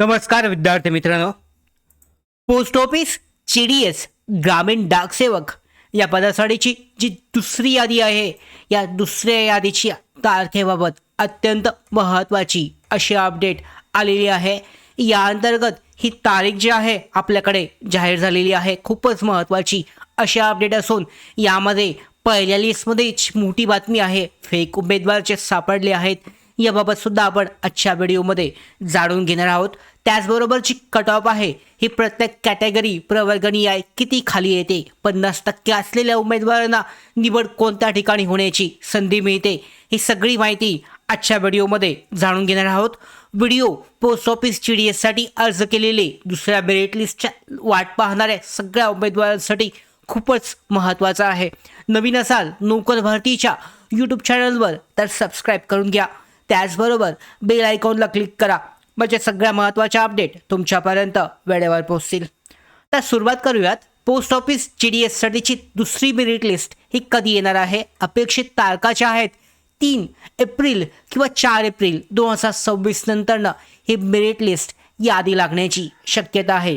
नमस्कार विद्यार्थी मित्रांनो. पोस्ट ऑफिस CDS ग्रामीण डाक सेवक या पदासाठीची जी दुसरी यादी आहे, या दुसऱ्या यादीची तारखेबाबत अत्यंत महत्त्वाची अशी अपडेट आलेली आहे. या अंतर्गत ही तारीख जी आहे आपल्याकडे जाहीर झालेली आहे. खूपच महत्त्वाची अशी अपडेट असून यामध्ये पहिल्या लिस्टमध्येच मोठी बातमी आहे. फेक उमेदवार जे सापडले आहेत याबाबत सुद्धा आपण आजच्या व्हिडिओमध्ये जाणून घेणार आहोत. त्याचबरोबर जी कट ऑफ आहे ही प्रत्येक कॅटेगरी प्रवर्गणी आहे किती खाली येते, 50% असलेल्या उमेदवारांना निवड कोणत्या ठिकाणी होण्याची संधी मिळते, ही सगळी माहिती आजच्या व्हिडिओमध्ये जाणून घेणार आहोत. व्हिडिओ पोस्ट ऑफिस CDSसाठी अर्ज केलेले दुसऱ्या मेरिट लिस्टच्या वाट पाहणाऱ्या सगळ्या उमेदवारांसाठी खूपच महत्त्वाचा आहे. नवीन असाल नोकर भरतीच्या यूट्यूब चॅनलवर तर सबस्क्राईब करून घ्या. त्याचबरोबर बेल आयकॉनला क्लिक करा म्हणजे सगळ्या महत्त्वाच्या अपडेट तुमच्यापर्यंत वेळेवर पोहोचतील. तर सुरुवात करूयात. पोस्ट ऑफिस CDSसाठीची दुसरी मेरिट लिस्ट ही कधी येणार आहे? अपेक्षित तारखाच्या आहेत 3 एप्रिल किंवा 4 एप्रिल 2026 नंतरनं ही मेरिट लिस्ट यादी लागण्याची शक्यता आहे.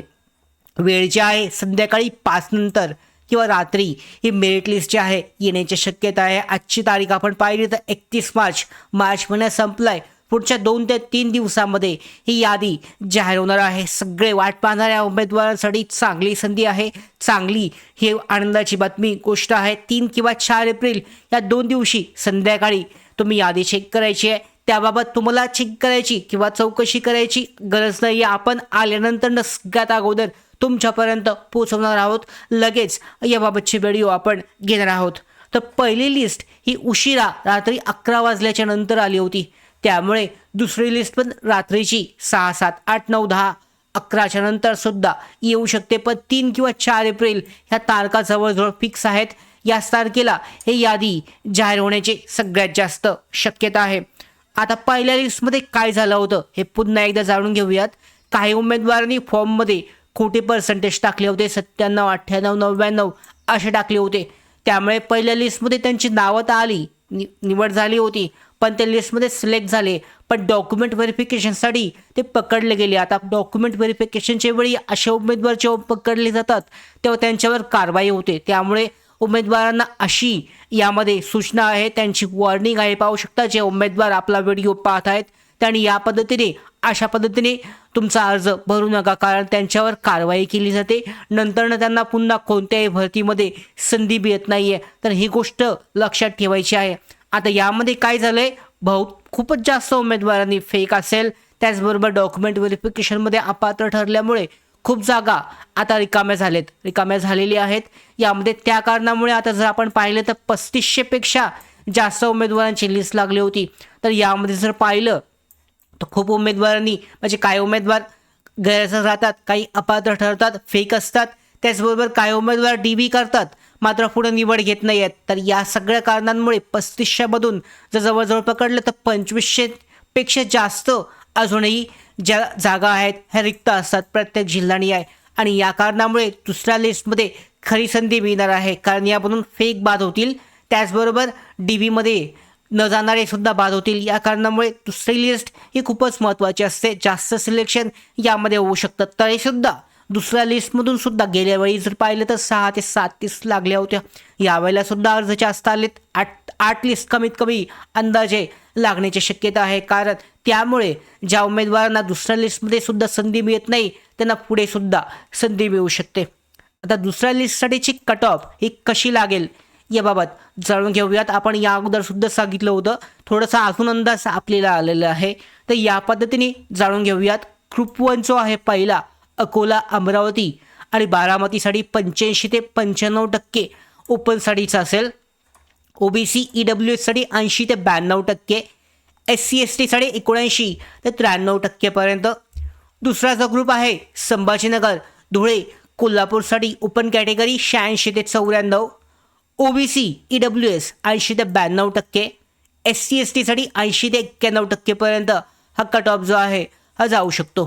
वेळ जी आहे संध्याकाळी 5 नंतर किंवा रात्री ही मेरिट लिस्ट जी आहे येण्याची शक्यता आहे. आजची तारीख आपण पाहिली तर 31 मार्च. मार्च महिना संपलाय. पुढच्या 2 ते 3 दिवसामध्ये ही यादी जाहीर होणार आहे. सगळे वाट पाहणाऱ्या उमेदवारांसाठी चांगली संधी आहे. चांगली ही आनंदाची बातमी गोष्ट आहे. 3 किंवा 4 एप्रिल या 2 दिवशी संध्याकाळी तुम्ही यादी चेक करायची आहे. त्याबाबत तुम्हाला चेक करायची किंवा चौकशी करायची गरज नाही आहे. आपण आल्यानंतर सगळ्यात अगोदर तुमच्यापर्यंत पोहोचवणार आहोत. लगेच याबाबतची व्हिडिओ आपण घेणार आहोत. तर पहिली लिस्ट ही उशिरा रात्री 11 वाजल्याच्या नंतर आली होती. त्यामुळे दुसरी लिस्ट पण रात्रीची 6, 7, 8, 9, 10, 11च्या नंतर सुद्धा येऊ शकते. पण 3 किंवा 4 एप्रिल ह्या तारखा जवळजवळ फिक्स आहेत. याच तारखेला हे यादी जाहीर होण्याची सगळ्यात जास्त शक्यता आहे. आता पहिल्या लिस्टमध्ये काय झालं होतं हे पुन्हा एकदा जाणून घेऊयात. काही उमेदवारांनी फॉर्ममध्ये खोटे पर्सेंटेज टाकले होते. 97, 98, 99 असे टाकले होते. त्यामुळे पहिल्या लिस्टमध्ये त्यांची नावं तर आली, निवड झाली होती, पण ते लिस्टमध्ये सिलेक्ट झाले. पण डॉक्युमेंट व्हेरिफिकेशनसाठी ते पकडले गेले. आता डॉक्युमेंट व्हेरिफिकेशनच्या वेळी असे उमेदवार जेव्हा पकडले जातात तेव्हा त्यांच्यावर कारवाई होते. त्यामुळे उमेदवारांना अशी यामध्ये सूचना आहे, त्यांची वॉर्निंग आहे. पाहू शकता जे उमेदवार आपला व्हिडिओ पाहत आहेत त्यांनी या पद्धतीने अशा पद्धतीने तुमचा अर्ज भरू नका, कारण त्यांच्यावर कारवाई केली जाते. नंतरनं त्यांना पुन्हा कोणत्याही भरतीमध्ये संधी मिळत नाही आहे. तर ही गोष्ट लक्षात ठेवायची आहे. आता यामध्ये काय झालं आहे, खूपच जास्त उमेदवारांनी फेक असेल, त्याचबरोबर डॉक्युमेंट व्हेरिफिकेशनमध्ये अपात्र ठरल्यामुळे खूप जागा आता रिकाम्या झालेल्या आहेत. यामध्ये त्या कारणामुळे आता जर आपण पाहिलं तर 3500पेक्षा जास्त उमेदवारांची लिस्ट लागली होती. तर यामध्ये जर पाहिलं तर खूप उमेदवारांनी म्हणजे काही उमेदवार गैरहजर राहतात, काही अपात्र ठरतात, फेक असतात. त्याचबरोबर काही उमेदवार DB करतात मात्र पुढे निवड घेत नाही आहेत. तर या सगळ्या कारणांमुळे 3500मधून जर जवळजवळ पकडलं तर 2500पेक्षा जास्त अजूनही ज्या जागा आहेत ह्या रिक्त असतात प्रत्येक जिल्ह्यानी आहे. आणि या कारणामुळे दुसऱ्या लिस्टमध्ये खरी संधी मिळणार आहे, कारण यामधून फेक बाद होतील. त्याचबरोबर DBमध्ये न जाणारे सुद्धा बाद होतील. या कारणामुळे दुसरी लिस्ट ही खूपच महत्त्वाची असते. जास्त सिलेक्शन यामध्ये होऊ शकतं. तरीसुद्धा दुसऱ्या लिस्टमधून सुद्धा गेल्या वेळी जर पाहिलं तर 6 ते 7 लिस्ट लागल्या होत्या. यावेळेला सुद्धा अर्ज जास्त आलेत. 8 लिस्ट कमीत कमी अंदाजे लागण्याची शक्यता आहे, कारण त्यामुळे ज्या उमेदवारांना दुसऱ्या लिस्टमध्ये सुद्धा संधी मिळत नाही त्यांना पुढे सुद्धा संधी मिळू शकते. आता दुसऱ्या लिस्टसाठीची कट ऑफ ही कशी लागेल याबाबत जाणून घेऊयात. आपण या अगोदर सुद्धा सांगितलं होतं, थोडासा अजून अंदाज आपल्याला आलेला आहे. तर या पद्धतीने जाणून घेऊयात. ग्रुप 1 जो आहे पहिला अकोला, अमरावती आणि बारामतीसाठी 85 ते 95% ओपनसाठीचा असेल. OBC EWSसाठी 80 ते 92%, SC STसाठी 79 ते 93%पर्यंत. दुसरा जो ग्रुप आहे संभाजीनगर, धुळे, कोल्हापूरसाठी ओपन कॅटेगरी 86 ते 94, OBC EWS 80 ते 92%, SC STसाठी 80 ते 91%पर्यंत हा कट ऑफ जो आहे हा जाऊ शकतो.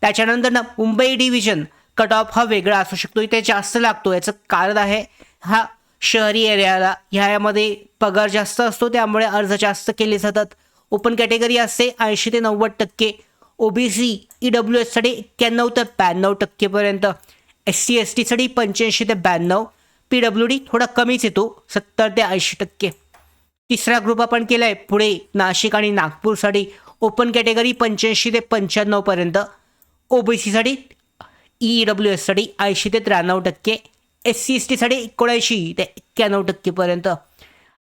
त्याच्यानंतर मुंबई डिव्हिजन कट ऑफ हा वेगळा असू शकतो, इथे जास्त लागतो. याचं कारण आहे हा शहरी एरियाला ह्यामध्ये पगार जास्त असतो, त्यामुळे अर्ज जास्त केले जातात. ओपन कॅटेगरी असते 80 ते 90%, OBC EWSसाठी 91 ते 92% SC STसाठी 85 ते 92, PWD थोडा कमीच येतो 70 ते 80%. तिसरा ग्रुप आपण केला आहे पुढे नाशिक आणि नागपूरसाठी ओपन कॅटेगरी 85 ते 95%, OBCसाठी EWSसाठी 80 ते 93%, SC STसाठी 79 ते 91%पर्यंत.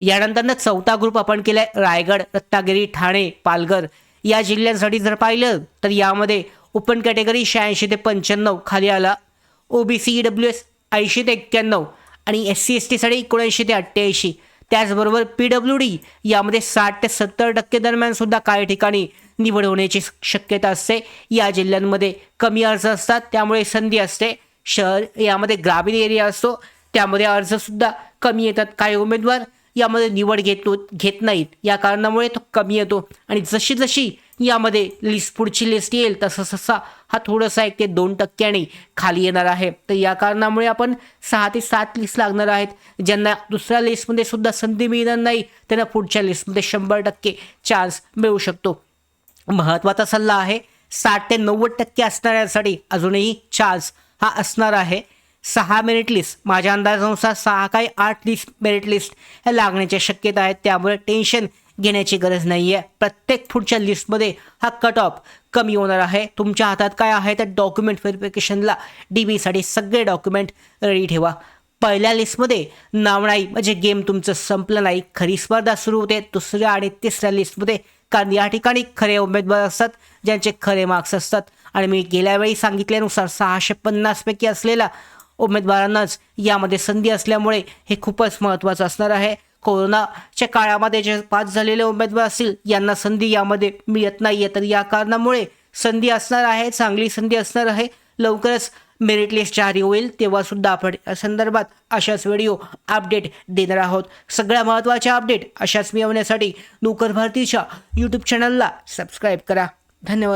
यानंतर चौथा ग्रुप आपण केला आहे रायगड, रत्नागिरी, ठाणे, पालघर या जिल्ह्यांसाठी जर पाहिलं तर यामध्ये ओपन कॅटेगरी 86 ते 95 खाली आला, OBC EWS 80 ते 91 आणि SC STसाठी 79 ते 88. त्याचबरोबर PWD यामध्ये 60 ते 70% दरम्यान सुद्धा काही ठिकाणी निवड होण्याची शक्यता असते. या जिल्ह्यांमध्ये कमी अर्ज असतात त्यामुळे संधी असते. शहर यामध्ये ग्रामीण एरिया असतो त्यामध्ये अर्जसुद्धा कमी येतात. काही उमेदवार यामध्ये निवड घेत नाहीत, या कारणामुळे तो कमी येतो आणि जशी जशी यामध्ये पुढची लिस्ट येईल तसा हा थोडासा 1 ते 2% खाली येणार आहे. तर या कारणामुळे आपण 6 ते 7 लिस्ट लागणार आहेत. ज्यांना दुसऱ्या लिस्टमध्ये सुद्धा संधी मिळणार नाही त्यांना पुढच्या लिस्टमध्ये 100% चान्स मिळू शकतो. महत्त्वाचा सल्ला आहे 60 ते 90% असणाऱ्यांसाठी अजूनही चान्स हा असणार आहे. 6 मेरिट लिस्ट माझ्या अंदाजानुसार 6 काही 8 मेरिट लिस्ट ह्या लागण्याच्या शक्यता आहेत. त्यामुळे टेन्शन घेण्याची गरज नाही आहे. प्रत्येक पुढच्या लिस्टमध्ये हा कट ऑफ कमी होणार आहे. तुमच्या हातात काय आहे तर डॉक्युमेंट व्हेरिफिकेशनला DBसाठी सगळे डॉक्युमेंट रेडी ठेवा. पहिल्या लिस्टमध्ये नाव नाही म्हणजे गेम तुमचं संपलं नाही, खरी स्पर्धा सुरू होते. दुसऱ्या आणि तिसऱ्या लिस्टमध्ये कारण या ठिकाणी खरे उमेदवार असतात ज्यांचे खरे मार्क्स असतात आणि मी गेल्या वेळी सांगितल्यानुसार 650 पैकी असलेल्या उमेदवारांनाच यामध्ये संधी असल्यामुळे हे खूपच महत्त्वाचं असणार आहे. कोरोनाच्या काळामध्ये जे पास झालेले उमेदवार असतील यांना संधी यामध्ये मिळत नाही आहे, तर या कारणामुळे संधी असणार आहे, चांगली संधी असणार आहे. लवकरच मेरिट लिस्ट जारी होईल तेव्हा सुद्धा आपण या संदर्भात अशाच व्हिडिओ अपडेट देणार आहोत. सगळ्या महत्त्वाच्या अपडेट अशाच मिळवण्यासाठी नोकर भारतीच्या यूट्यूब चॅनलला सबस्क्राईब करा. धन्यवाद.